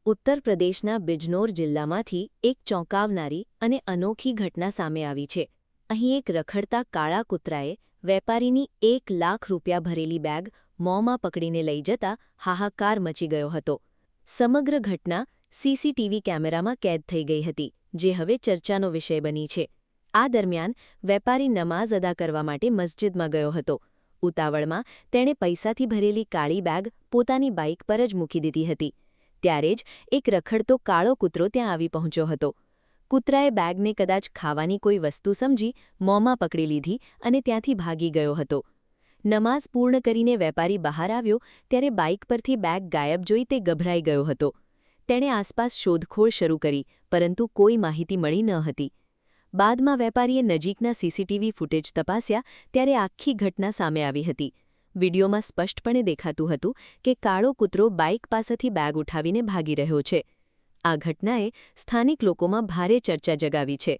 ઉત્તર પ્રદેશના બિજનોર જિલ્લામાંથી એક ચોંકાવનારી અને અનોખી ઘટના સામે આવી છે. અહીં એક રખડતા કાળા કૂતરાએ વેપારીની 1 લાખ રૂપિયા ભરેલી બેગ મોંમાં પકડીને લઈ જતા હાહાકાર મચી ગયો હતો. સમગ્ર ઘટના સીસીટીવી કેમેરામાં કેદ થઈ ગઈ હતી, જે હવે ચર્ચાનો વિષય બની છે. આ દરમિયાન વેપારી નમાઝ અદા કરવા માટે મસ્જિદમાં ગયો હતો. ઉતાવળમાં તેણે પૈસાથી ભરેલી કાળી બેગ પોતાની બાઇક પર જ મૂકી દીધી હતી. ત્યારે જ એક રખડતો કાળો કૂતરો ત્યાં આવી પહોંચ્યો હતો. કૂતરાએ બેગને કદાચ ખાવાની કોઈ વસ્તુ સમજી મોંમાં પકડી લીધી અને ત્યાંથી ભાગી ગયો હતો. નમાઝ પૂર્ણ કરીને વેપારી બહાર આવ્યો ત્યારે બાઇક પરથી બેગ ગાયબ જોઈ તે ગભરાઈ ગયો હતો. તેણે આસપાસ શોધખોળ શરૂ કરી, પરંતુ કોઈ માહિતી મળી ન હતી. બાદમાં વેપારીએ નજીકના સીસીટીવી ફૂટેજ તપાસ્યા ત્યારે આખી ઘટના સામે આવી હતી. વિડીયોમાં સ્પષ્ટપણે દેખાતું હતું કે કાળો કૂતરો બાઇક પાસેથી બેગ ઉઠાવીને ભાગી રહ્યો છે. આ ઘટનાએ સ્થાનિક લોકોમાં ભારે ચર્ચા જગાવી છે.